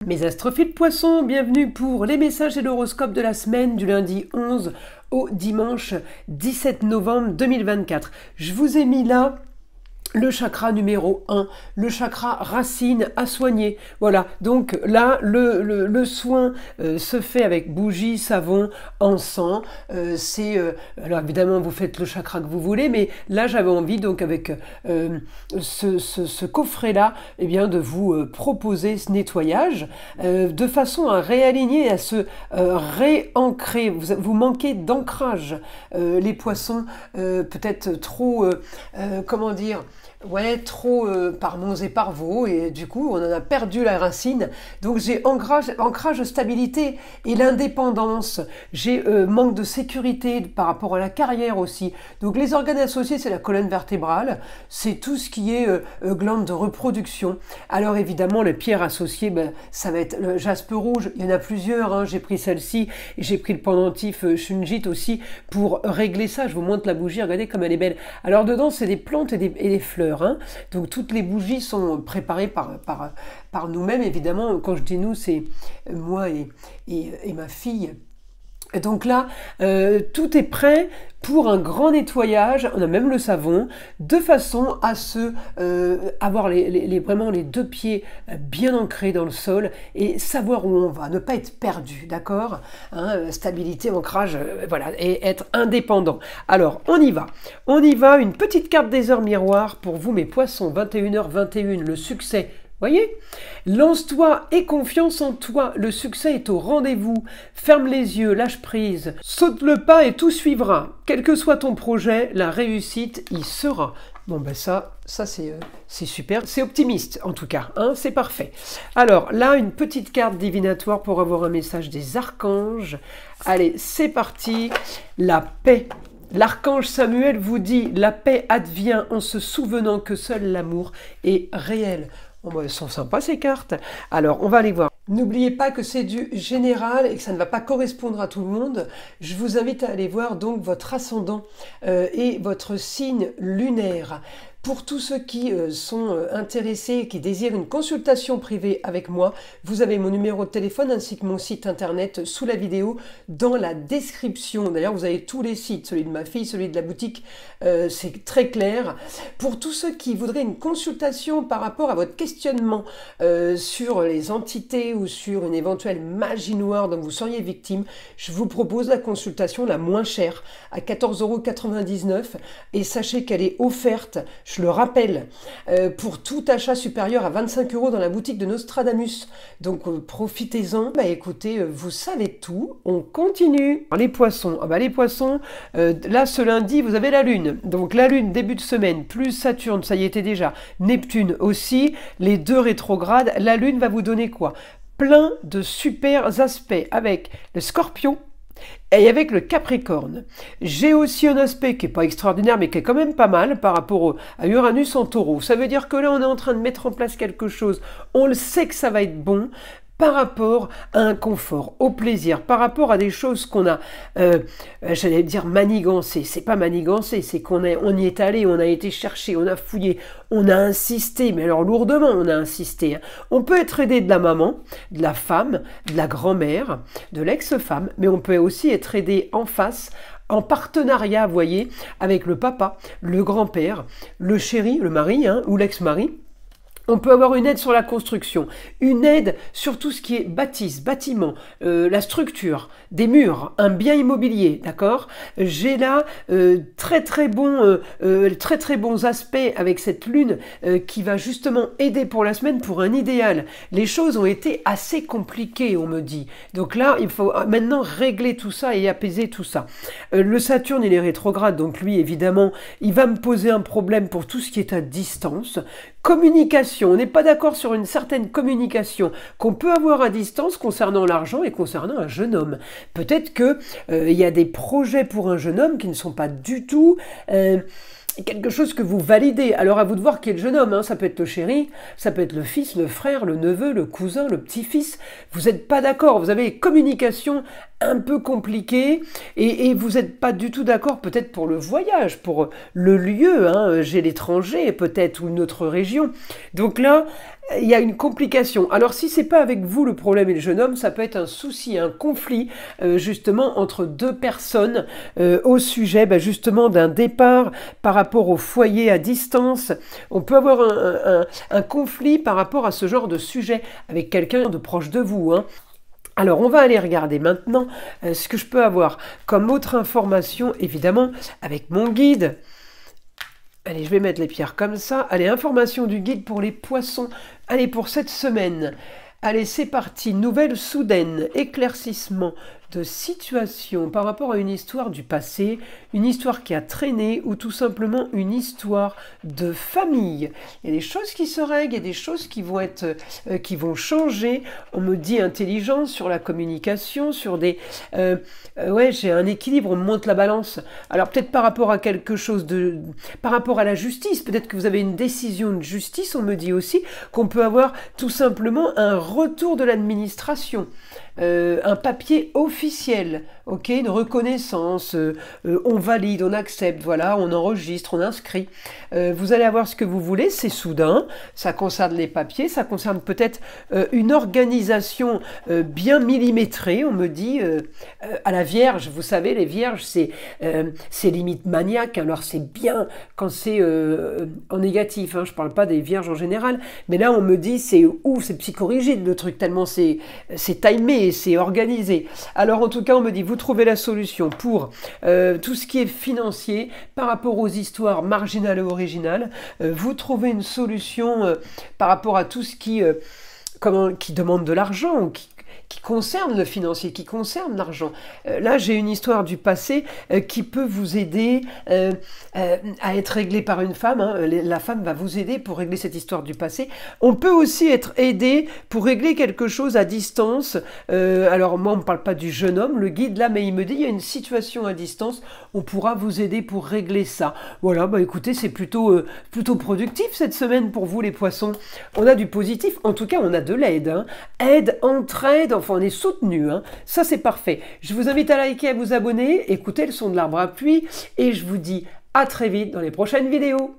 Mes astrophiles poissons, bienvenue pour les messages et l'horoscope de la semaine du lundi 11 au dimanche 17 novembre 2024. Je vous ai mis là le chakra numéro 1, le chakra racine à soigner. Voilà, donc là, le soin se fait avec bougie, savon, encens. Alors évidemment, vous faites le chakra que vous voulez, mais là, j'avais envie, donc avec ce coffret-là, eh bien, de vous proposer ce nettoyage de façon à réaligner, à se réancrer. Vous manquez d'ancrage, les poissons, peut-être trop, comment dire, ouais, trop par monts et par vaux, et du coup on en a perdu la racine. Donc j'ai ancrage, stabilité et l'indépendance. J'ai manque de sécurité par rapport à la carrière aussi. Donc les organes associés, c'est la colonne vertébrale, c'est tout ce qui est glande de reproduction. Alors évidemment les pierres associées, ben, ça va être le jaspe rouge. Il y en a plusieurs, hein. J'ai pris celle-ci et j'ai pris le pendentif shungite aussi pour régler ça. Je vous montre la bougie, regardez comme elle est belle. Alors dedans c'est des plantes et des fleurs. Donc toutes les bougies sont préparées par nous-mêmes, évidemment. Quand je dis nous, c'est moi et ma fille. Et donc là, tout est prêt pour un grand nettoyage. On a même le savon, de façon à avoir vraiment les deux pieds bien ancrés dans le sol et savoir où on va, ne pas être perdu, d'accord, hein, stabilité, ancrage, voilà, et être indépendant. Alors, on y va. On y va, une petite carte des heures miroirs pour vous, mes poissons, 21h21, le succès. Voyez? Lance-toi et confiance en toi, le succès est au rendez-vous. Ferme les yeux, lâche prise, saute le pas et tout suivra. Quel que soit ton projet, la réussite y sera. Bon ben ça c'est super, c'est optimiste en tout cas, hein, c'est parfait. Alors là, une petite carte divinatoire pour avoir un message des archanges. Allez, c'est parti, la paix. L'archange Samuel vous dit, la paix advient en se souvenant que seul l'amour est réel. Bon, bah, elles sont sympas ces cartes. Alors, on va aller voir. N'oubliez pas que c'est du général et que ça ne va pas correspondre à tout le monde. Je vous invite à aller voir donc votre ascendant et votre signe lunaire. Pour tous ceux qui sont intéressés, qui désirent une consultation privée avec moi, vous avez mon numéro de téléphone ainsi que mon site internet sous la vidéo dans la description. D'ailleurs, vous avez tous les sites, celui de ma fille, celui de la boutique, c'est très clair. Pour tous ceux qui voudraient une consultation par rapport à votre questionnement sur les entités ou sur une éventuelle magie noire dont vous seriez victime, je vous propose la consultation la moins chère à 14,99 € et sachez qu'elle est offerte, je le rappelle, pour tout achat supérieur à 25 € dans la boutique de Nostradamus. Donc profitez-en. Bah écoutez, vous savez tout. On continue. Les poissons. Ah bah les poissons, là ce lundi, vous avez la Lune. Donc la Lune, début de semaine, plus Saturne, ça y était déjà. Neptune aussi, les deux rétrogrades. La Lune va vous donner quoi? Plein de super aspects avec le Scorpion, et avec le Capricorne. J'ai aussi un aspect qui n'est pas extraordinaire, mais qui est quand même pas mal par rapport à Uranus en Taureau. Ça veut dire que là, on est en train de mettre en place quelque chose. On le sait que ça va être bon par rapport à un confort, au plaisir, par rapport à des choses qu'on a, j'allais dire manigancées. C'est pas manigancé, c'est on y est allé, on a été chercher, on a fouillé, on a insisté, mais alors lourdement on a insisté. Hein. On peut être aidé de la maman, de la femme, de la grand-mère, de l'ex-femme, mais on peut aussi être aidé en face, en partenariat, vous voyez, avec le papa, le grand-père, le chéri, le mari, hein, ou l'ex-mari. On peut avoir une aide sur la construction, une aide sur tout ce qui est bâtisse, bâtiment, la structure, des murs, un bien immobilier, d'accord? J'ai là très très bons aspects avec cette lune qui va justement aider pour la semaine pour un idéal. Les choses ont été assez compliquées, on me dit. Donc là, il faut maintenant régler tout ça et apaiser tout ça. Le Saturne, il est rétrograde, donc lui, évidemment, il va me poser un problème pour tout ce qui est à distance. Communication, on n'est pas d'accord sur une certaine communication qu'on peut avoir à distance concernant l'argent et concernant un jeune homme. Peut-être que il y a des projets pour un jeune homme qui ne sont pas du tout quelque chose que vous validez. Alors à vous de voir qui est le jeune homme, hein. Ça peut être le chéri, ça peut être le fils, le frère, le neveu, le cousin, le petit-fils. Vous n'êtes pas d'accord, vous avez communication un peu compliqué et vous n'êtes pas du tout d'accord peut-être pour le voyage, pour le lieu, hein, j'ai l'étranger peut-être ou une autre région. Donc là, il y a une complication. Alors si c'est pas avec vous le problème et le jeune homme, ça peut être un souci, un conflit justement entre deux personnes au sujet justement d'un départ par rapport au foyer à distance. On peut avoir un conflit par rapport à ce genre de sujet avec quelqu'un de proche de vous, hein. Alors, on va aller regarder maintenant ce que je peux avoir comme autre information, évidemment, avec mon guide. Allez, je vais mettre les pierres comme ça. Allez, information du guide pour les poissons. Allez, pour cette semaine. Allez, c'est parti. Nouvelle soudaine, éclaircissement de situation par rapport à une histoire du passé, une histoire qui a traîné ou tout simplement une histoire de famille. Il y a des choses qui se règlent, il y a des choses qui vont être, qui vont changer. On me dit intelligence sur la communication, sur des... ouais, j'ai un équilibre, on me monte la balance. Alors peut-être par rapport à quelque chose de... Par rapport à la justice, peut-être que vous avez une décision de justice, on me dit aussi qu'on peut avoir tout simplement un retour de l'administration. Un papier officiel, ok, une reconnaissance, on valide, on accepte, voilà, on enregistre, on inscrit. Vous allez avoir ce que vous voulez, c'est soudain, ça concerne les papiers, ça concerne peut-être une organisation bien millimétrée, on me dit, à la Vierge, vous savez, les Vierges, c'est limite maniaque, alors c'est bien quand c'est en négatif, hein, je parle pas des Vierges en général, mais là on me dit, c'est psychorigide le truc, tellement c'est timé, c'est organisé. Alors en tout cas, on me dit, vous trouvez la solution pour tout ce qui est financier par rapport aux histoires marginales et originales. Vous trouvez une solution par rapport à tout ce qui demande de l'argent, qui concerne le financier, qui concerne l'argent. Là, j'ai une histoire du passé qui peut vous aider à être réglée par une femme. Hein. La femme va vous aider pour régler cette histoire du passé. On peut aussi être aidé pour régler quelque chose à distance. Alors moi, on ne me parle pas du jeune homme, le guide là, mais il me dit, il y a une situation à distance, on pourra vous aider pour régler ça. Voilà, écoutez, c'est plutôt productif cette semaine pour vous les poissons. On a du positif, en tout cas, on a de l'aide. Hein. Aide, entraide, enfin on est soutenu, hein. Ça c'est parfait. Je vous invite à liker, à vous abonner, écoutez le son de l'arbre à pluie et je vous dis à très vite dans les prochaines vidéos.